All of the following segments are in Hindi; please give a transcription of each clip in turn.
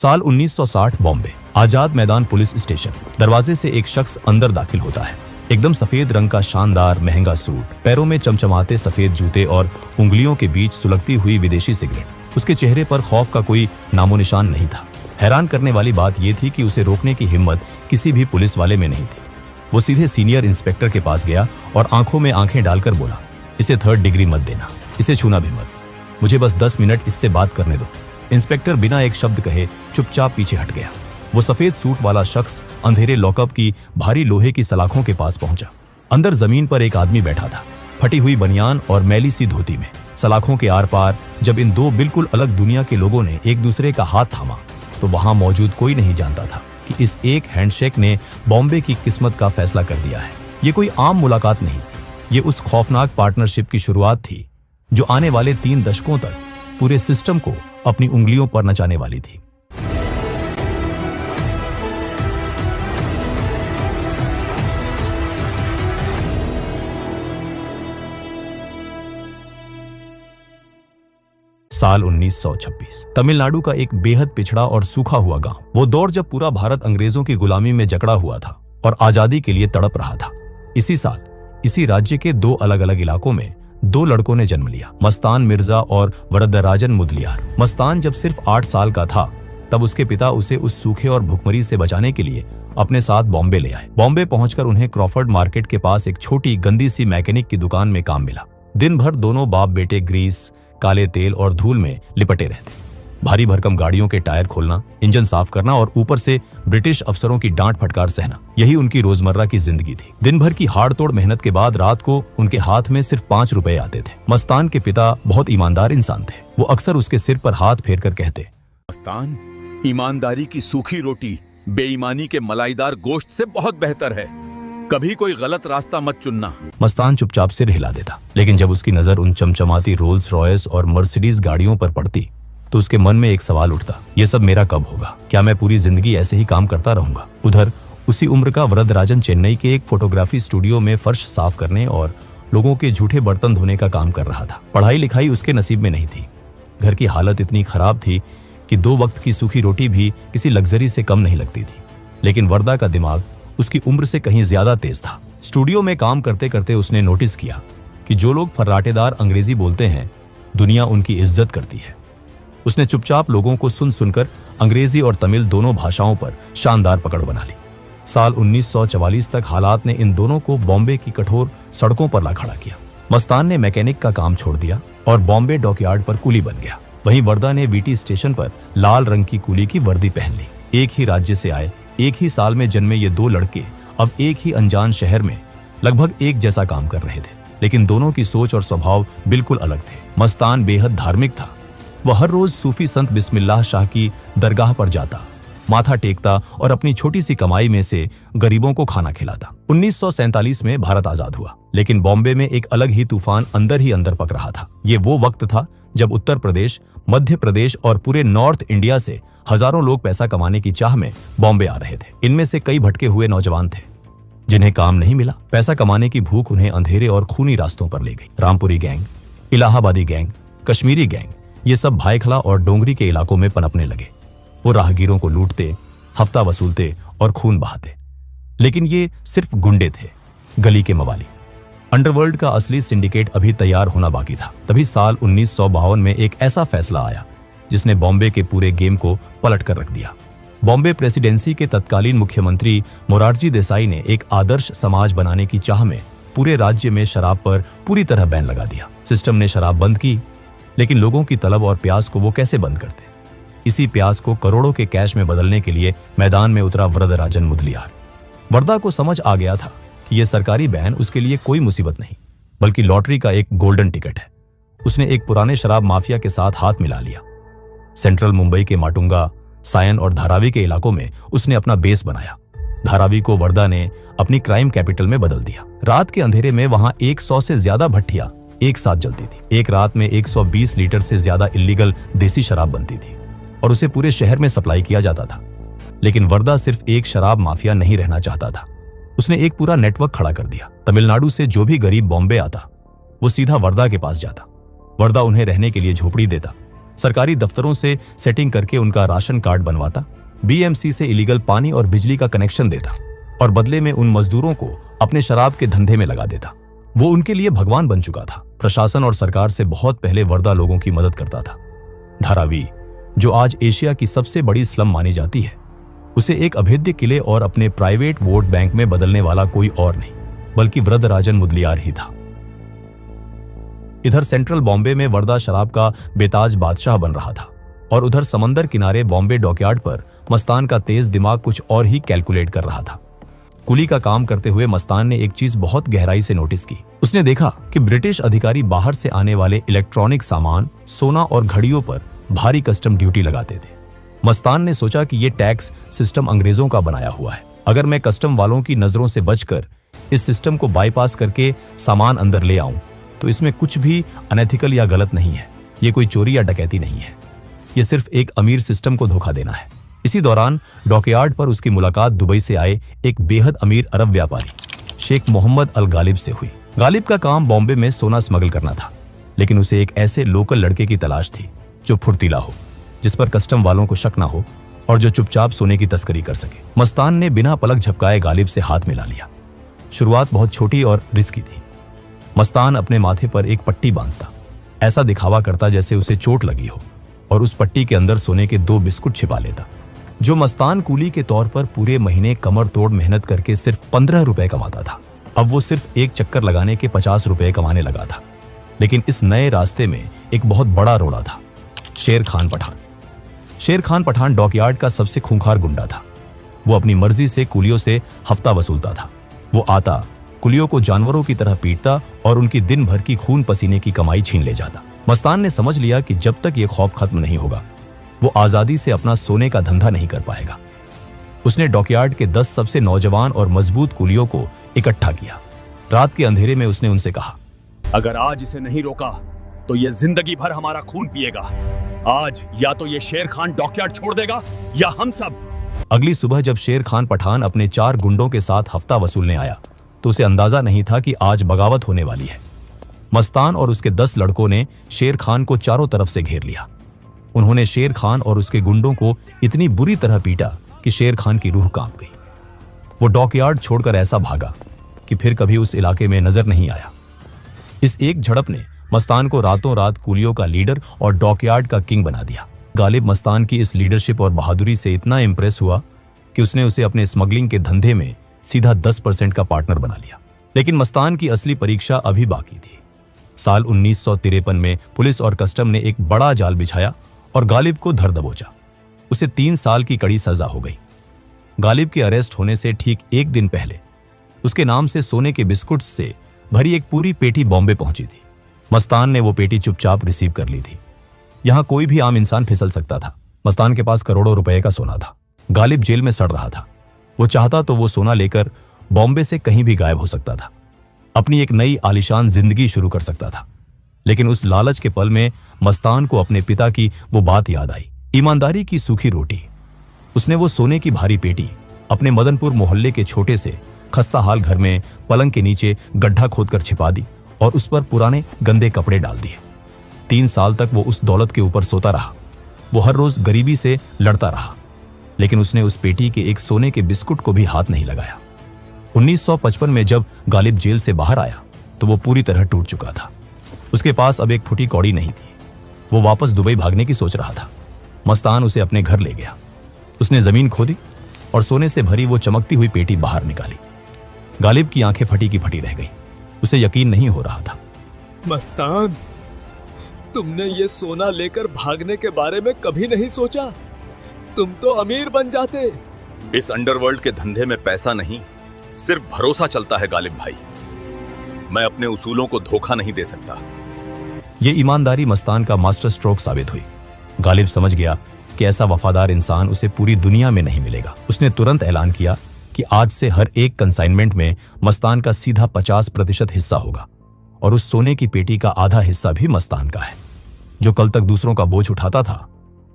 साल 1960 बॉम्बे। Azad Maidan police station. दरवाजे से एक शख्स अंदर दाखिल होता है। एकदम सफेद रंग का शानदार महंगा सूट, पैरों में चमचमाते सफेद जूते और उंगलियों के बीच सुलगती हुई विदेशी सिगरेट। उसके चेहरे पर खौफ का कोई नामो निशान नहीं था। हैरान करने वाली बात यह थी कि उसे रोकने की हिम्मत किसी भी पुलिस वाले में नहीं थी। वो सीधे सीनियर इंस्पेक्टर के पास गया और आंखों में आंखें डालकर बोला, इसे 3rd डिग्री मत देना, इसे छूना भी मत, मुझे बस 10 मिनट इससे बात करने दो। इंस्पेक्टर बिना एक शब्द कहे चुपचाप पीछे हट गया। वो सफेद सूट वाला शख्स अंधेरे लॉकअप की भारी लोहे की सलाखों के पास पहुंचा। अंदर जमीन पर एक आदमी बैठा था, फटी हुई बनियान और मैली सी धोती में। सलाखों के आर पार जब इन दो बिल्कुल अलग दुनिया के लोगों ने एक दूसरे का हाथ थामा, तो वहां मौजूद कोई नहीं जानता था कि इस एक हैंडशेक ने बॉम्बे की किस्मत का फैसला कर दिया है। ये कोई आम मुलाकात नहीं, ये उस खौफनाक पार्टनरशिप की शुरुआत थी जो आने वाले 3 दशकों तक पूरे सिस्टम को अपनी उंगलियों पर नचाने वाली थी। साल 1926। तमिलनाडु का एक बेहद पिछड़ा और सूखा हुआ गांव। वो दौर जब पूरा भारत अंग्रेजों की गुलामी में जकड़ा हुआ था और आजादी के लिए तड़प रहा था। इसी साल इसी राज्य के 2 अलग अलग इलाकों में 2 लड़कों ने जन्म लिया, मस्तान मिर्जा और वरदराजन मुदलियार। मस्तान जब सिर्फ 8 साल का था तब उसके पिता उसे उस सूखे और भुखमरी से बचाने के लिए अपने साथ बॉम्बे ले आए। बॉम्बे पहुंचकर उन्हें क्रॉफर्ड मार्केट के पास एक छोटी गंदी सी मैकेनिक की दुकान में काम मिला। दिन भर दोनों बाप बेटे ग्रीस, काले तेल और धूल में लिपटे रहते। भारी भरकम गाड़ियों के टायर खोलना, इंजन साफ करना और ऊपर से ब्रिटिश अफसरों की डांट फटकार सहना, यही उनकी रोजमर्रा की जिंदगी थी। दिन भर की हाड़-तोड़ मेहनत के बाद रात को उनके हाथ में सिर्फ 5 रुपए आते थे। मस्तान के पिता बहुत ईमानदार इंसान थे। वो अक्सर उसके सिर पर हाथ फेर कर कहते, मस्तान, ईमानदारी की सूखी रोटी बेईमानी के मलाईदार गोश्त से बहुत बेहतर है। कभी कोई गलत रास्ता मत चुनना। मस्तान चुपचाप सिर हिला देता, लेकिन जब उसकी नजर उन चमचमाती रोल्स रॉयस और मर्सिडीज गाड़ियों पर पड़ती तो उसके मन में एक सवाल उठता, ये सब मेरा कब होगा? क्या मैं पूरी जिंदगी ऐसे ही काम करता रहूंगा? उधर उसी उम्र का वरदराजन चेन्नई के एक फोटोग्राफी स्टूडियो में फर्श साफ करने और लोगों के झूठे बर्तन धोने का काम कर रहा था। पढ़ाई लिखाई उसके नसीब में नहीं थी। घर की हालत इतनी खराब थी कि 2 वक्त की सूखी रोटी भी किसी लग्जरी से कम नहीं लगती थी। लेकिन वरदा का दिमाग उसकी उम्र से कहीं ज्यादा तेज था। स्टूडियो में काम करते करते उसने नोटिस किया कि जो लोग फर्राटेदार अंग्रेजी बोलते हैं, दुनिया उनकी इज्जत करती है। उसने चुपचाप लोगों को सुन सुनकर अंग्रेजी और तमिल दोनों भाषाओं पर शानदार पकड़ बना ली। साल 1944 तक हालात ने इन दोनों को बॉम्बे की कठोर सड़कों पर ला खड़ा किया। मस्तान ने मैकेनिक का काम छोड़ दिया और बॉम्बे डॉकयार्ड पर कूली बन गया। वहीं वरदा ने वीटी स्टेशन पर लाल रंग की कूली की वर्दी पहन ली। एक ही राज्य से आए, एक ही साल में जन्मे ये 2 लड़के अब एक ही अनजान शहर में लगभग एक जैसा काम कर रहे थे, लेकिन दोनों की सोच और स्वभाव बिल्कुल अलग थे। मस्तान बेहद धार्मिक था। वह हर रोज सूफी संत बिस्मिल्लाह शाह की दरगाह पर जाता, माथा टेकता और अपनी छोटी सी कमाई में से गरीबों को खाना खिलाता। 1947 में भारत आजाद हुआ, लेकिन बॉम्बे में एक अलग ही तूफान अंदर ही अंदर पक रहा था। ये वो वक्त था जब उत्तर प्रदेश, मध्य प्रदेश और पूरे नॉर्थ इंडिया से हजारों लोग पैसा कमाने की चाह में बॉम्बे आ रहे थे। इनमें से कई भटके हुए नौजवान थे जिन्हें काम नहीं मिला। पैसा कमाने की भूख उन्हें अंधेरे और खूनी रास्तों पर ले गई। रामपुरी गैंग, इलाहाबादी गैंग, कश्मीरी गैंग, ये सब भाईखला और डोंगरी के इलाकों में पनपने लगे। वो राहगीरों को लूटते, हफ्ता वसूलते और खून बहाते। लेकिन ये सिर्फ गुंडे थे, गली के मवाली। अंडरवर्ल्ड का असली सिंडिकेट अभी तैयार होना बाकी था। तभी साल 1952 में एक ऐसा फैसला आया जिसने बॉम्बे के पूरे गेम को पलट कर रख दिया। बॉम्बे प्रेसिडेंसी के तत्कालीन मुख्यमंत्री मोरारजी देसाई ने एक आदर्श समाज बनाने की चाह में पूरे राज्य में शराब पर पूरी तरह बैन लगा दिया। सिस्टम ने शराब बंद की, लेकिन लोगों की तलब और प्यास को वो कैसे बंद करते? इसी प्यास को करोड़ों के कैश में बदलने के लिए मैदान में उतरा वरदराजन मुदलियार। वरदा को समझ आ गया था कि यह सरकारी बैन उसके लिए कोई मुसीबत नहीं, बल्कि लॉटरी का एक गोल्डन टिकट है। उसने एक पुराने शराब माफिया के साथ हाथ मिला लिया। सेंट्रल मुंबई के माटुंगा, सायन और धारावी के इलाकों में उसने अपना बेस बनाया। धारावी को वरदा ने अपनी क्राइम कैपिटल में बदल दिया। रात के अंधेरे में वहां 100 से ज्यादा भट्टियां एक साथ जलती थी। एक रात में 120 लीटर से ज्यादा इल्लीगल देसी शराब बनती थी और उसे पूरे शहर में सप्लाई किया जाता था। लेकिन वरदा सिर्फ एक शराब माफिया नहीं रहना चाहता था। उसने एक पूरा नेटवर्क खड़ा कर दिया। तमिलनाडु से जो भी गरीब बॉम्बे आता, वो सीधा वरदा के पास जाता। वरदा उन्हें रहने के लिए झोपड़ी देता, सरकारी दफ्तरों से सेटिंग करके उनका राशन कार्ड बनवाता, बीएमसी से इलीगल पानी और बिजली का कनेक्शन देता और बदले में उन मजदूरों को अपने शराब के धंधे में लगा देता। वो उनके लिए भगवान बन चुका था। प्रशासन और सरकार से बहुत पहले वर्दा लोगों की मदद करता था। धारावी, जो आज एशिया की सबसे बड़ी स्लम मानी जाती है, उसे एक अभेद्य किले और अपने प्राइवेट वोट बैंक में बदलने वाला कोई और नहीं बल्कि वरदराजन मुदलियार ही था। इधर सेंट्रल बॉम्बे में वर्दा शराब का बेताज बादशाह बन रहा था और उधर समंदर किनारे बॉम्बे डॉकयार्ड पर मस्तान का तेज दिमाग कुछ और ही कैलकुलेट कर रहा था। कुली का काम करते हुए मस्तान ने एक चीज बहुत गहराई से नोटिस की। उसने देखा कि ब्रिटिश अधिकारी बाहर से आने वाले इलेक्ट्रॉनिक सामान, सोना और घड़ियों पर भारी कस्टम ड्यूटी लगाते थे। मस्तान ने सोचा कि ये टैक्स सिस्टम अंग्रेजों का बनाया हुआ है। अगर मैं कस्टम वालों की नजरों से बचकर इस सिस्टम को बाईपास करके सामान अंदर ले आऊं तो इसमें कुछ भी अनएथिकल या गलत नहीं है। ये कोई चोरी या डकैती नहीं है। ये सिर्फ एक अमीर सिस्टम को धोखा देना है। इसी दौरान डॉकयार्ड पर उसकी मुलाकात दुबई से आए एक बेहद अमीर अरब व्यापारी शेख मोहम्मद अल गालिब से हुई। गालिब का काम बॉम्बे में सोना स्मगल करना था, लेकिन उसे एक ऐसे लोकल लड़के की तलाश थी जो फुर्तीला हो, जिस पर कस्टम वालों को शक ना हो और जो चुपचाप सोने की तस्करी कर सके। मस्तान ने बिना पलक झपकाए गालिब से हाथ मिला लिया। शुरुआत बहुत छोटी और रिस्की थी। मस्तान अपने माथे पर एक पट्टी बांधता, ऐसा दिखावा करता जैसे उसे चोट लगी हो, और उस पट्टी के अंदर सोने के 2 बिस्कुट छिपा लेता। जो मस्तान कूली के तौर पर पूरे महीने कमर तोड़ मेहनत करके सिर्फ 15 रुपए कमाता था, अब वो सिर्फ एक चक्कर लगाने के 50 रुपए कमाने लगा था। लेकिन इस नए रास्ते में एक बहुत बड़ा रोड़ा था, शेर खान पठान। शेर खान पठान डॉकयार्ड का सबसे खूंखार गुंडा था। वो अपनी मर्जी से कुलियों से हफ्ता वसूलता था। वो आता, कुलियों को जानवरों की तरह पीटता और उनकी दिन भर की खून पसीने की कमाई छीन ले जाता। मस्तान ने समझ लिया कि जब तक ये खौफ खत्म नहीं होगा, वो आजादी से अपना सोने का धंधा नहीं कर पाएगा। उसने डॉकयार्ड के 10 सबसे नौजवान और मजबूत कुलियों को इकट्ठा किया। रात के अंधेरे में उसने उनसे कहा, अगर आज इसे नहीं रोका तो ये जिंदगी भर हमारा खून पिएगा। आज या तो ये शेर खान डॉकयार्ड छोड़ देगा या हम सब। अगली सुबह जब शेर खान पठान अपने 4 गुंडों के साथ हफ्ता वसूलने आया तो उसे अंदाजा नहीं था कि आज बगावत होने वाली है। मस्तान और उसके 10 लड़कों ने शेर खान को चारों तरफ से घेर लिया। उन्होंने शेर खान और उसके गुंडों को इतनी बुरी तरह पीटा कि शेर खान की रूह कांप गई। वो डॉकयार्ड छोड़कर ऐसा भागा कि फिर कभी उस इलाके में नजर नहीं आया। इस एक झड़प ने मस्तान को रातों रात कुलियों का लीडर और डॉकयार्ड का किंग बना दिया। गालिब मस्तान की इस लीडरशिप और बहादुरी से इतना इंप्रेस हुआ कि उसने उसे अपने स्मगलिंग के धंधे में सीधा 10% का पार्टनर बना लिया। लेकिन मस्तान की असली परीक्षा अभी बाकी थी। साल 1953 में पुलिस और कस्टम ने एक बड़ा जाल बिछाया और गालिब को धर दबोचा। उसे 3 साल की कड़ी सजा हो गई। गालिब के अरेस्ट होने से ठीक एक दिन पहले उसके नाम से सोने के बिस्कुट से भरी एक पूरी पेटी बॉम्बे पहुंची थी। मस्तान ने वो पेटी चुपचाप रिसीव कर ली थी। यहां कोई भी आम इंसान फिसल सकता था। मस्तान के पास करोड़ों रुपए का सोना था। गालिब जेल में सड़ रहा था। वो चाहता तो वो सोना लेकर बॉम्बे से कहीं भी गायब हो सकता था, अपनी एक नई आलीशान जिंदगी शुरू कर सकता था। लेकिन उस लालच के पल में मस्तान को अपने पिता की वो बात याद आई, ईमानदारी की सूखी रोटी। उसने वो सोने की भारी पेटी अपने मदनपुर मोहल्ले के छोटे से खस्ता हाल घर में पलंग के नीचे गड्ढा खोदकर छिपा दी और उस पर पुराने गंदे कपड़े डाल दिए। 3 साल तक वो उस दौलत के ऊपर सोता रहा। वो हर रोज गरीबी से लड़ता रहा, लेकिन उसने उस पेटी के एक सोने के बिस्कुट को भी हाथ नहीं लगाया। 1955 में जब गालिब जेल से बाहर आया तो वो पूरी तरह टूट चुका था। उसके पास अब एक फुटी कौड़ी नहीं थी। वो वापस दुबई भागने की सोच रहा था। मस्तान उसे अपने घर ले गया। उसने जमीन खोदी और सोने से भरी वो चमकती हुई पेटी बाहर निकाली। गालिब की आंखें फटी की फटी रह गई। उसे यकीन नहीं हो रहा था। मस्तान, तुमने ये सोना लेकर भागने के बारे में कभी नहीं सोचा? तुम तो अमीर बन जाते। इस अंडरवर्ल्ड के धंधे में पैसा नहीं, सिर्फ भरोसा चलता है गालिब भाई। मैं अपने उसूलों को धोखा नहीं दे सकता। ये ईमानदारी मस्तान का मास्टर स्ट्रोक साबित हुई। गालिब समझ गया कि ऐसा वफादार इंसान उसे पूरी दुनिया में नहीं मिलेगा। उसने तुरंत ऐलान किया कि आज से हर एक कंसाइनमेंट में मस्तान का सीधा 50% हिस्सा होगा और उस सोने की पेटी का आधा हिस्सा भी मस्तान का है। जो कल तक दूसरों का बोझ उठाता था,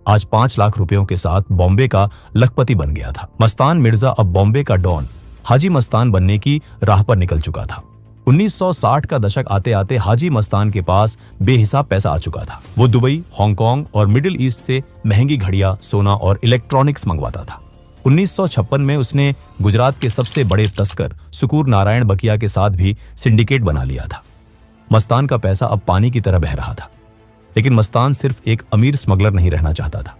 आज 5 लाख रुपयों के साथ बॉम्बे का लखपति बन गया था। मस्तान मिर्जा अब बॉम्बे का डॉन हाजी मस्तान बनने की राह पर निकल चुका था। 1960 का दशक आते आते हाजी मस्तान के पास बेहिसाब पैसा आ चुका था। वो दुबई, हांगकांग और मिडिल ईस्ट से महंगी घड़ियां, सोना और इलेक्ट्रॉनिक्स मंगवाता था। 1956 में उसने गुजरात के सबसे बड़े तस्कर सुकूर नारायण बकिया के साथ भी सिंडिकेट बना लिया था। मस्तान का पैसा अब पानी की तरह बह रहा था। लेकिन मस्तान सिर्फ एक अमीर स्मगलर नहीं रहना चाहता था।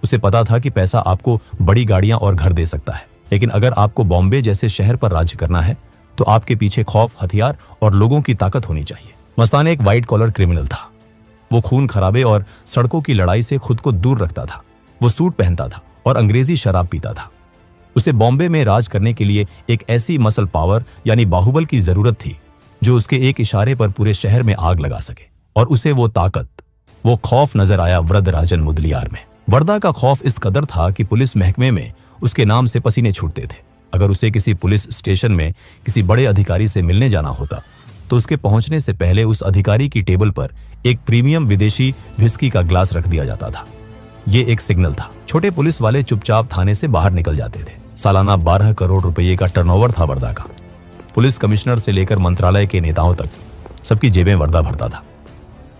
उसे पता था कि पैसा आपको बड़ी गाड़ियां और घर दे सकता है, लेकिन अगर आपको बॉम्बे जैसे शहर पर राज्य करना है तो आपके पीछे खौफ, हथियार और लोगों की ताकत होनी चाहिए। मस्तान एक व्हाइट कॉलर क्रिमिनल था। वो खून खराबे और सड़कों की लड़ाई से खुद को दूर रखता था। वो सूट पहनता था और अंग्रेजी शराब पीता था। उसे बॉम्बे में राज करने के लिए एक ऐसी मसल पावर यानी बाहुबल की जरूरत थी जो उसके एक इशारे पर पूरे शहर में आग लगा सके। और उसे वो ताकत, वो खौफ नजर आया वरदराजन मुदलियार में। वर्दा का खौफ इस कदर था कि पुलिस महकमे में उसके नाम से पसीने छूटते थे। अगर उसे किसी पुलिस स्टेशन में किसी बड़े अधिकारी से मिलने जाना होता तो उसके पहुंचने से पहले उस अधिकारी की टेबल पर एक प्रीमियम विदेशी व्हिस्की का ग्लास रख दिया जाता था। ये एक सिग्नल था। छोटे पुलिस वाले चुपचाप थाने से बाहर निकल जाते थे। सालाना 12 करोड़ रुपए का टर्नओवर था वर्दा का। पुलिस कमिश्नर से लेकर मंत्रालय के नेताओं तक सबकी जेबें वर्दा भरता था।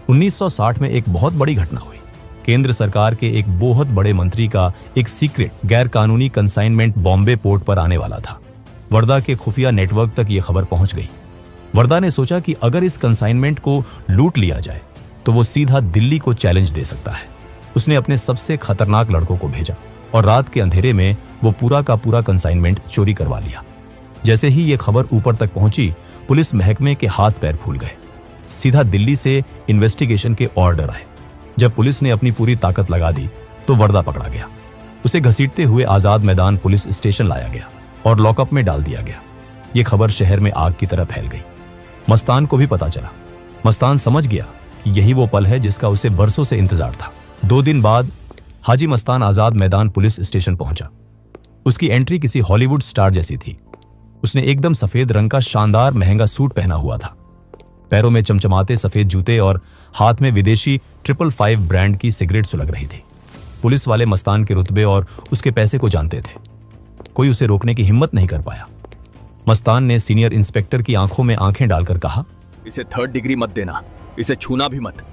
1960 में एक बहुत बड़ी घटना हुई। केंद्र सरकार के एक बहुत बड़े मंत्री का एक सीक्रेट गैर कानूनी कंसाइनमेंट बॉम्बे पोर्ट पर आने वाला था। वर्दा के खुफिया नेटवर्क तक यह खबर पहुंच गई। वर्दा ने सोचा कि अगर इस कंसाइनमेंट को लूट लिया जाए तो वो सीधा दिल्ली को चैलेंज दे सकता है। उसने अपने सबसे खतरनाक लड़कों को भेजा और रात के अंधेरे में वो पूरा का पूरा कंसाइनमेंट चोरी करवा लिया। जैसे ही ये खबर ऊपर तक पहुंची, पुलिस महकमे के हाथ पैर फूल गए। सीधा दिल्ली से इन्वेस्टिगेशन के ऑर्डर आए। जब पुलिस ने अपनी पूरी ताकत लगा दी तो वर्दा पकड़ा गया। उसे घसीटते हुए आजाद मैदान पुलिस स्टेशन लाया गया और लॉकअप में डाल दिया गया। ये खबर शहर में आग की तरह फैल गई। मस्तान को भी पता चला। मस्तान समझ गया कि यही वो पल है जिसका उसे बरसों से इंतजार था। 2 दिन बाद हाजी मस्तान आजाद मैदान पुलिस स्टेशन पहुंचा। उसकी एंट्री किसी हॉलीवुड स्टार जैसी थी। उसने एकदम सफेद रंग का शानदार महंगा सूट पहना हुआ था। पैरों में चमचमाते सफेद जूते और हाथ में विदेशी 555 ब्रांड की सिगरेट सुलग रही थी। पुलिस वाले मस्तान के रुतबे और उसके पैसे को जानते थे। कोई उसे रोकने की हिम्मत नहीं कर पाया। मस्तान ने सीनियर इंस्पेक्टर की आंखों में आंखें डालकर कहा, इसे 3rd डिग्री मत देना, इसे छूना भी मत।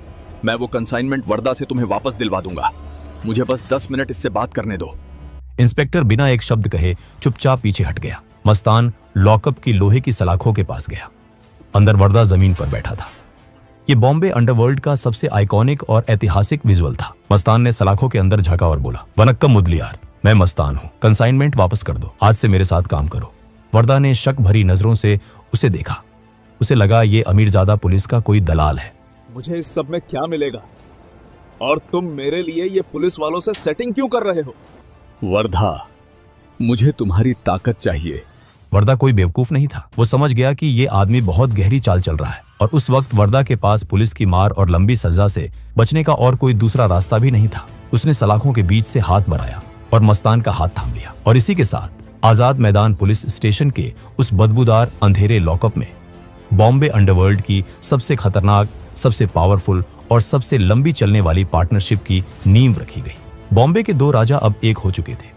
मैं वो कंसाइनमेंट वर्दा से तुम्हें वापस दिलवा दूंगा। मुझे बस 10 मिनट इससे बात करने दो। इंस्पेक्टर बिना एक शब्द कहे चुपचाप पीछे हट गया। मस्तान लॉकअप की लोहे की सलाखों के पास गया। अंदर वर्दा जमीन पर बैठा था। ये बॉम्बे अंडरवर्ल्ड का सबसे आइकॉनिक और ऐतिहासिक विजुअल था। मस्तान ने सलाखों के अंदर झांका और बोला, वनक्कम मुदलियार, मैं मस्तान हूँ। कंसाइनमेंट वापस कर दो। आज से मेरे साथ काम करो। वर्दा ने शक भरी नजरों से उसे देखा। उसे लगा ये अमीरजादा पुलिस का कोई दलाल है। मुझे इस सब में क्या मिलेगा? और तुम मेरे लिए ये पुलिस वालों से सेटिंग क्यों कर रहे हो? वर्दा, मुझे तुम्हारी ताकत चाहिए। वर्दा कोई बेवकूफ नहीं था। वो समझ गया कि ये आदमी बहुत गहरी चाल चल रहा है और उस वक्त वर्दा के पास पुलिस की मार और लंबी सजा से बचने का और कोई दूसरा रास्ता भी नहीं था। उसने सलाखों के बीच से हाथ बढ़ाया और मस्तान का हाथ थाम लिया। और इसी के साथ आजाद मैदान पुलिस स्टेशन के उस बदबूदार अंधेरे लॉकअप में बॉम्बे अंडरवर्ल्ड की सबसे खतरनाक, सबसे पावरफुल और सबसे लंबी चलने वाली पार्टनरशिप की नींव रखी गई। बॉम्बे के 2 राजा अब एक हो चुके थे।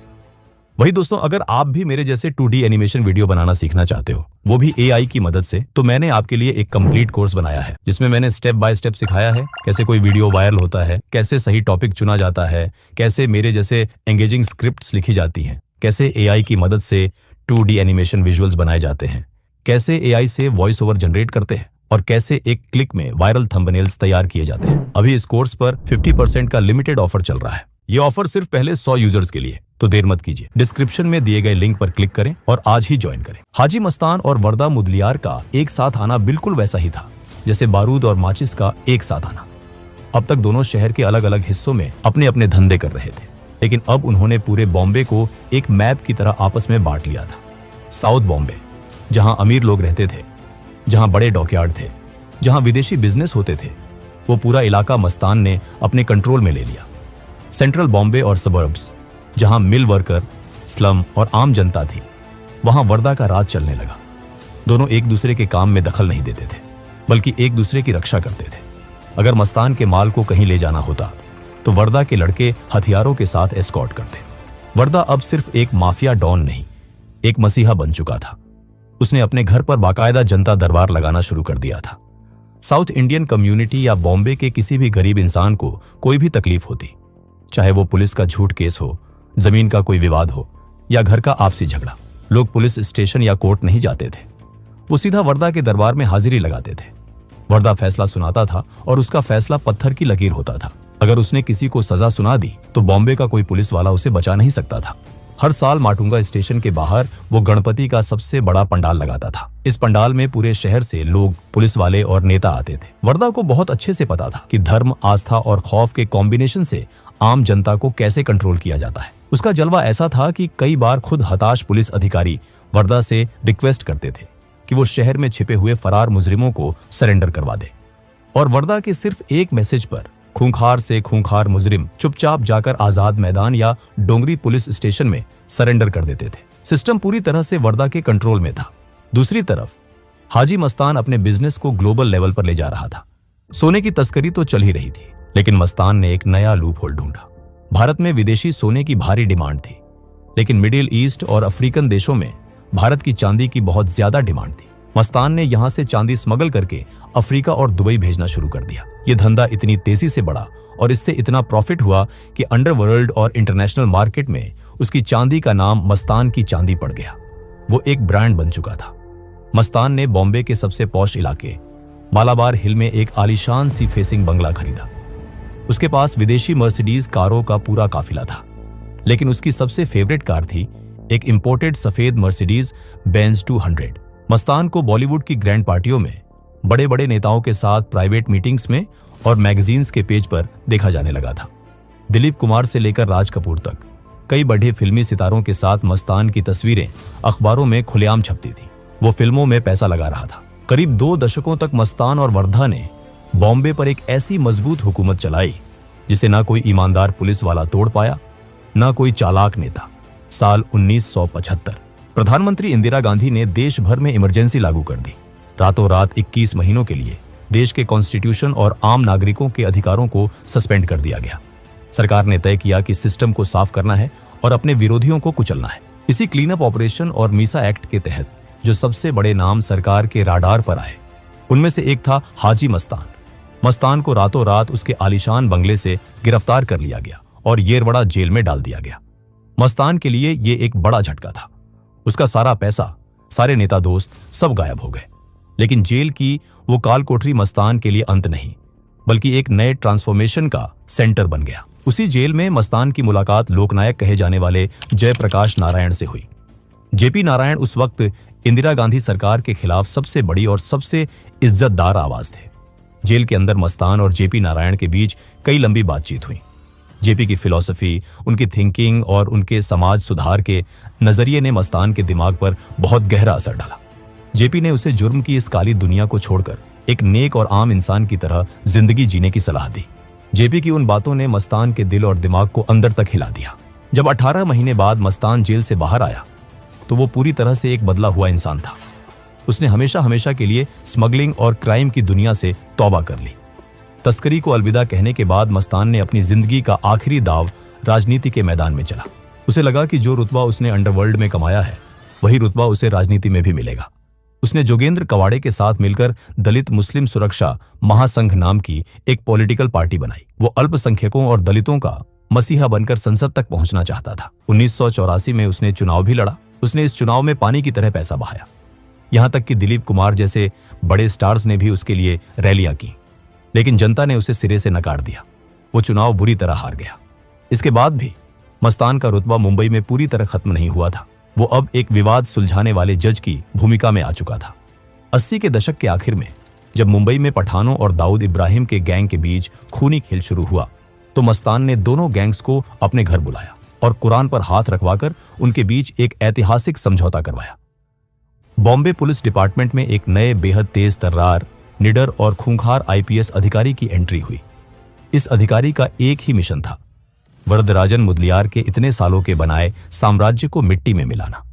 वही दोस्तों, अगर आप भी मेरे जैसे 2D एनिमेशन वीडियो बनाना सीखना चाहते हो, वो भी AI की मदद से, तो मैंने आपके लिए एक कंप्लीट कोर्स बनाया है जिसमें मैंने स्टेप बाय स्टेप सिखाया है कैसे कोई वीडियो वायरल होता है, कैसे सही टॉपिक चुना जाता है, कैसे मेरे जैसे एंगेजिंग स्क्रिप्ट्स लिखी जाती हैं, कैसे AI की मदद से 2D एनिमेशन विजुअल्स बनाए जाते हैं, कैसे AI से वॉइस ओवर जनरेट करते हैं और कैसे एक क्लिक में वायरल थंबनेल्स तैयार किए जाते हैं। अभी इस कोर्स पर 50% का लिमिटेड ऑफर चल रहा है। ये ऑफर सिर्फ पहले 100 यूजर्स के लिए, तो देर मत कीजिए। डिस्क्रिप्शन में दिए गए लिंक पर क्लिक करें और आज ही ज्वाइन करें। हाजी मस्तान और वर्दा मुदलियार का एक साथ आना बिल्कुल वैसा ही था जैसे बारूद और माचिस का एक साथ आना। अब तक दोनों शहर के अलग अलग हिस्सों में अपने अपने धंधे कर रहे थे, लेकिन अब उन्होंने पूरे बॉम्बे को एक मैप की तरह आपस में बांट लिया था। साउथ बॉम्बे, जहां अमीर लोग रहते थे, जहां बड़े डॉकयार्ड थे, जहां विदेशी बिजनेस होते थे, वो पूरा इलाका मस्तान ने अपने कंट्रोल में ले लिया। सेंट्रल बॉम्बे और सबर्ब्स, जहां मिल वर्कर, स्लम और आम जनता थी, वहां वर्दा का राज चलने लगा। दोनों एक दूसरे के काम में दखल नहीं देते थे, बल्कि एक दूसरे की रक्षा करते थे। अगर मस्तान के माल को कहीं ले जाना होता तो वर्दा के लड़के हथियारों के साथ एस्कॉर्ट करते। वर्दा अब सिर्फ एक माफिया डॉन नहीं, एक मसीहा बन चुका था। उसने अपने घर पर बाकायदा जनता दरबार लगाना शुरू कर दिया था। साउथ इंडियन कम्युनिटी या बॉम्बे के किसी भी गरीब इंसान को कोई भी तकलीफ होती, चाहे वो पुलिस का झूठ केस हो, जमीन का कोई विवाद हो या घर का आपसी झगड़ा, लोग पुलिस स्टेशन या कोर्ट नहीं जाते थे। वो सीधा वर्दा के दरबार में हाजिरी लगाते थे। वर्दा फैसला सुनाता था और उसका फैसला पत्थर की लकीर होता था। अगर उसने किसी को सजा सुना दी तो बॉम्बे का कोई पुलिस वाला उसे बचा नहीं सकता था। हर साल माटुंगा स्टेशन के बाहर वो गणपति का सबसे बड़ा पंडाल लगाता था। इस पंडाल में पूरे शहर से लोग, पुलिस वाले और नेता आते थे। वर्दा को बहुत अच्छे से पता था कि धर्म, आस्था और खौफ के कॉम्बिनेशन से आम जनता को कैसे कंट्रोल किया जाता है। उसका जलवा ऐसा था कि कई बार खुद हताश पुलिस अधिकारी वर्दा से रिक्वेस्ट करते थे कि वो शहर में छिपे हुए फरार मुजरिमों को सरेंडर करवा दे, और वर्दा के सिर्फ एक मैसेज पर खूंखार से खूंखार मुजरिम चुपचाप जाकर आजाद मैदान या डोंगरी पुलिस स्टेशन में सरेंडर कर देते थे। सिस्टम पूरी तरह से वर्दा के कंट्रोल में था। दूसरी तरफ हाजी मस्तान अपने बिजनेस को ग्लोबल लेवल पर ले जा रहा था। सोने की तस्करी तो चल ही रही थी, लेकिन मस्तान ने एक नया लूप होल ढूंढा। भारत में विदेशी सोने की भारी डिमांड थी, लेकिन मिडिल ईस्ट और अफ्रीकन देशों में भारत की चांदी की बहुत ज्यादा डिमांड थी। मस्तान ने यहां से चांदी स्मगल करके अफ्रीका और दुबई भेजना शुरू कर दिया। ये धंधा इतनी तेजी से बढ़ा और इससे इतना प्रॉफिट हुआ कि अंडरवर्ल्ड और इंटरनेशनल मार्केट में उसकी चांदी का नाम मस्तान की चांदी पड़ गया। वो एक ब्रांड बन चुका था। मस्तान ने बॉम्बे के सबसे पॉश इलाके मालाबार हिल में एक आलीशान सी फेसिंग बंगला खरीदा। उसके पास विदेशी मर्सिडीज कारों का पूरा काफिला था, लेकिन उसकी सबसे फेवरेट कार थी एक इंपोर्टेड सफेद मर्सिडीज बेंज 200। मस्तान को बॉलीवुड की ग्रैंड पार्टियों में, बड़े बड़े नेताओं के साथ प्राइवेट मीटिंग्स में और मैगजीन्स के पेज पर देखा जाने लगा था। दिलीप कुमार से लेकर राज कपूर तक कई बड़े फिल्मी सितारों के साथ मस्तान की तस्वीरें अखबारों में खुलेआम छपती थी। वो फिल्मों में पैसा लगा रहा था। करीब 2 दशकों तक मस्तान और वर्धा ने बॉम्बे पर एक ऐसी मजबूत हुकूमत चलाई जिसे ना कोई ईमानदार पुलिस वाला तोड़ पाया, ना कोई चालाक नेता। साल 1975 प्रधानमंत्री इंदिरा गांधी ने देश भर में इमरजेंसी लागू कर दी। रातों रात 21 महीनों के लिए देश के कॉन्स्टिट्यूशन और आम नागरिकों के अधिकारों को सस्पेंड कर दिया गया। सरकार ने तय किया कि सिस्टम को साफ करना है और अपने विरोधियों को कुचलना है। इसी क्लीन अप ऑपरेशन और मीसा एक्ट के तहत जो सबसे बड़े नाम सरकार के राडार पर आए, उनमें से एक था हाजी मस्तान। मस्तान को रातों रात उसके आलीशान बंगले से गिरफ्तार कर लिया गया और येरवड़ा जेल में डाल दिया गया। मस्तान के लिए ये एक बड़ा झटका था। उसका सारा पैसा, सारे नेता दोस्त सब गायब हो गए। लेकिन जेल की वो काल कोठरी मस्तान के लिए अंत नहीं, बल्कि एक नए ट्रांसफॉर्मेशन का सेंटर बन गया। उसी जेल में मस्तान की मुलाकात लोकनायक कहे जाने वाले जयप्रकाश नारायण से हुई। जेपी नारायण उस वक्त इंदिरा गांधी सरकार के खिलाफ सबसे बड़ी और सबसे इज्जतदार आवाज थे। जेल के अंदर मस्तान और जेपी नारायण के बीच कई लंबी बातचीत हुई। जेपी की फिलॉसफी, उनकी थिंकिंग और उनके समाज सुधार के नजरिए ने मस्तान के दिमाग पर बहुत गहरा असर डाला। जेपी ने उसे जुर्म की इस काली दुनिया को छोड़कर एक नेक और आम इंसान की तरह जिंदगी जीने की सलाह दी। जेपी की उन बातों ने मस्तान के दिल और दिमाग को अंदर तक हिला दिया। जब 18 महीने बाद मस्तान जेल से बाहर आया तो वो पूरी तरह से एक बदला हुआ इंसान था। उसने हमेशा हमेशा के लिए स्मगलिंग और क्राइम की दुनिया से तौबा कर ली। तस्करी को अलविदा कहने के बाद मस्तान ने अपनी जिंदगी का आखिरी दाव राजनीति के मैदान में चला। उसे लगा कि जो रुतबा उसने अंडरवर्ल्ड में कमाया है, वही रुतबा उसे राजनीति में भी मिलेगा। उसने जोगेंद्र कवाड़े के साथ मिलकर दलित मुस्लिम सुरक्षा महासंघ नाम की एक पॉलिटिकल पार्टी बनाई। वो अल्पसंख्यकों और दलितों का मसीहा बनकर संसद तक पहुंचना चाहता था। 1984 में उसने चुनाव भी लड़ा। उसने इस चुनाव में पानी की तरह पैसा बहाया। यहां तक कि दिलीप कुमार जैसे बड़े स्टार्स ने भी उसके लिए रैलियां की, लेकिन जनता ने उसे सिरे से नकार दिया। वो चुनाव बुरी तरह हार गया। इसके बाद भी मस्तान का रुतबा मुंबई में पूरी तरह खत्म नहीं हुआ था। वो अब एक विवाद सुलझाने वाले जज की भूमिका में आ चुका था। 80 के दशक के आखिर में जब मुंबई में पठानों और दाऊद इब्राहिम के गैंग के बीच खूनी खेल शुरू हुआ, तो मस्तान ने दोनों गैंग्स को अपने घर बुलाया और कुरान पर हाथ रखवाकर उनके बीच एक ऐतिहासिक समझौता करवाया। बॉम्बे पुलिस डिपार्टमेंट में एक नए बेहद तेज तर्रार, निडर और खूंखार आईपीएस अधिकारी की एंट्री हुई। इस अधिकारी का एक ही मिशन था, वरदराजन मुदलियार के इतने सालों के बनाए साम्राज्य को मिट्टी में मिलाना।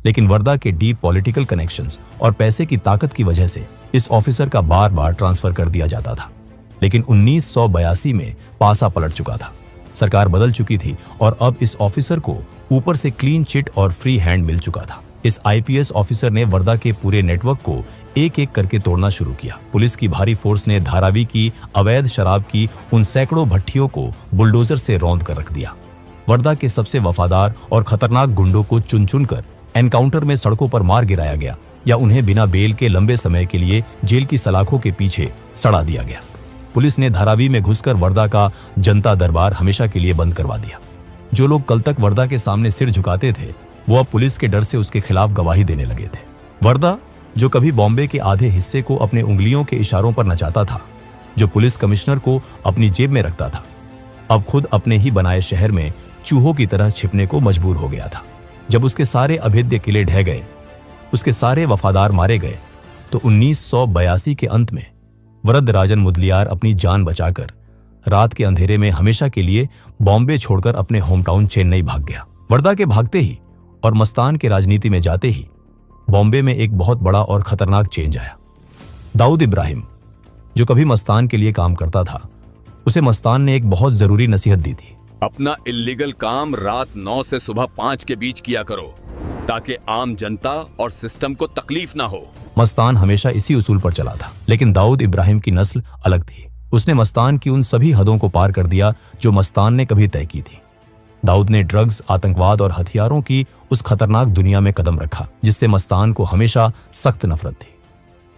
लेकिन वर्दा के डीप पॉलिटिकल कनेक्शंस और पैसे की ताकत की वजह से इस ऑफिसर का बार बार ट्रांसफर कर दिया जाता था। लेकिन 1982 में पासा पलट चुका था। सरकार बदल चुकी थी और अब इस ऑफिसर को ऊपर से क्लीन चिट और फ्री हैंड मिल चुका था। इस आईपीएस ऑफिसर ने वर्दा के पूरे नेटवर्क को एक एक करके तोड़ना शुरू किया। पुलिस की भारी फोर्स ने धारावी की अवैध शराब की उन सैकड़ों भट्टियों को बुलडोजर से रौंद कर रख दिया। वर्दा के सबसे वफादार और खतरनाक गुंडों को चुन चुनकर एनकाउंटर में सड़कों पर मार गिराया गया या उन्हें बिना बेल के लंबे समय के लिए जेल की सलाखों के पीछे सड़ा दिया गया। पुलिस ने धारावी में घुसकर वर्दा का जनता दरबार हमेशा के लिए बंद करवा दिया। जो लोग कल तक वर्दा के सामने सिर झुकाते थे, वो अब पुलिस के डर से उसके खिलाफ गवाही देने लगे थे। वर्दा, जो कभी बॉम्बे के आधे हिस्से को अपने उंगलियों के इशारों पर नचाता था, जो पुलिस कमिश्नर को अपनी जेब में रखता था, अब खुद अपने ही बनाए शहर में चूहों की तरह छिपने को मजबूर हो गया था। जब उसके सारे अभेद्य किले ढह गए, उसके सारे वफादार मारे गए, तो 1982 के अंत में वरदराजन मुदलियार अपनी जान बचाकर रात के अंधेरे में हमेशा के लिए बॉम्बे छोड़कर अपने होम टाउन चेन्नई भाग गया। वर्दा के भागते ही और मस्तान के राजनीति में जाते ही बॉम्बे में एक बहुत बड़ा और खतरनाक चेंज आया। दाऊद इब्राहिम, जो कभी मस्तान के लिए काम करता था, उसे मस्तान ने एक बहुत जरूरी नसीहत दी थी। अपना इल्लीगल काम रात 9 से सुबह 5 के बीच किया करो, ताकि आम जनता और सिस्टम को तकलीफ ना हो। मस्तान हमेशा इसी उसूल पर चला था, लेकिन दाऊद इब्राहिम की नस्ल अलग थी। उसने मस्तान की उन सभी हदों को पार कर दिया जो मस्तान ने कभी तय की थी। दाऊद ने ड्रग्स, आतंकवाद और हथियारों की उस खतरनाक दुनिया में कदम रखा जिससे मस्तान को हमेशा सख्त नफरत थी।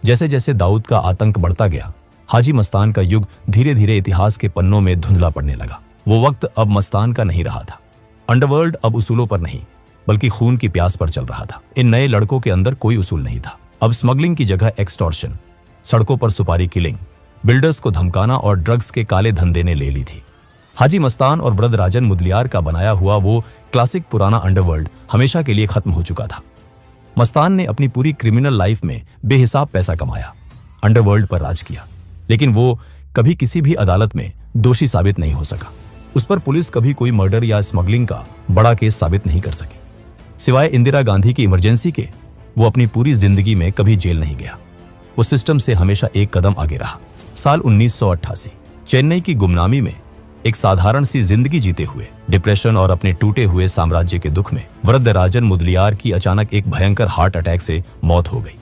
जैसे जैसे दाऊद का आतंक बढ़ता गया, हाजी मस्तान का युग धीरे धीरे इतिहास के पन्नों में धुंधला पड़ने लगा। वो वक्त अब मस्तान का नहीं रहा था। अंडरवर्ल्ड अब उसूलों पर नहीं, बल्कि खून की प्यास पर चल रहा था। इन नए लड़कों के अंदर कोई उसूल नहीं था। अब स्मगलिंग की जगह एक्सटॉर्शन, सड़कों पर सुपारी किलिंग, बिल्डर्स को धमकाना और ड्रग्स के काले धंधे ने ले ली थी। हाजी मस्तान और वरदराजन मुदलियार का बनाया हुआ वो क्लासिक पुराना अंडरवर्ल्ड हमेशा के लिए खत्म हो चुका था। मस्तान ने अपनी पूरी क्रिमिनल लाइफ में बेहिसाब पैसा कमाया, अंडरवर्ल्ड पर राज किया, लेकिन वो कभी किसी भी अदालत में दोषी साबित नहीं हो सका। उस पर पुलिस कभी कोई मर्डर या स्मगलिंग का बड़ा केस साबित नहीं कर सकी। सिवाय इंदिरा गांधी की इमरजेंसी के वो अपनी पूरी जिंदगी में कभी जेल नहीं गया। वो सिस्टम से हमेशा एक कदम आगे रहा। साल 1988 चेन्नई की गुमनामी में एक साधारण सी जिंदगी जीते हुए, डिप्रेशन और अपने टूटे हुए साम्राज्य के दुख में वरदराजन मुदलियार की अचानक एक भयंकर हार्ट अटैक से मौत हो गई।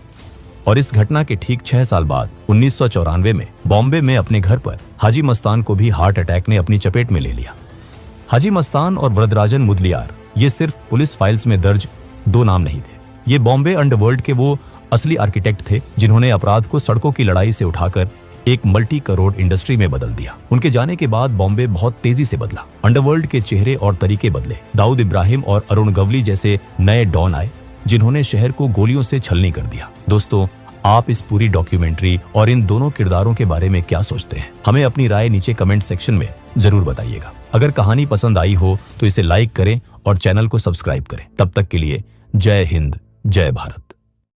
और इस घटना के ठीक 6 साल बाद 1994 में बॉम्बे में अपने घर पर हाजी मस्तान को भी हार्ट अटैक ने अपनी चपेट में ले लिया। हाजी मस्तान और वरदराजन मुदलियार ये सिर्फ पुलिस फाइल्स में दर्ज 2 नाम नहीं थे। ये बॉम्बे अंडरवर्ल्ड के वो असली आर्किटेक्ट थे जिन्होंने अपराध को सड़कों की लड़ाई से उठाकर एक मल्टी करोड़ इंडस्ट्री में बदल दिया। उनके जाने के बाद बॉम्बे बहुत तेजी से बदला। अंडरवर्ल्ड के चेहरे और तरीके बदले। दाऊद इब्राहिम और अरुण गवली जैसे नए डॉन आए जिन्होंने शहर को गोलियों से छलनी कर दिया। दोस्तों, आप इस पूरी डॉक्यूमेंट्री और इन दोनों किरदारों के बारे में क्या सोचते हैं? हमें अपनी राय नीचे कमेंट सेक्शन में जरूर बताइएगा। अगर कहानी पसंद आई हो तो इसे लाइक करें और चैनल को सब्सक्राइब करें। तब तक के लिए जय हिंद, जय भारत।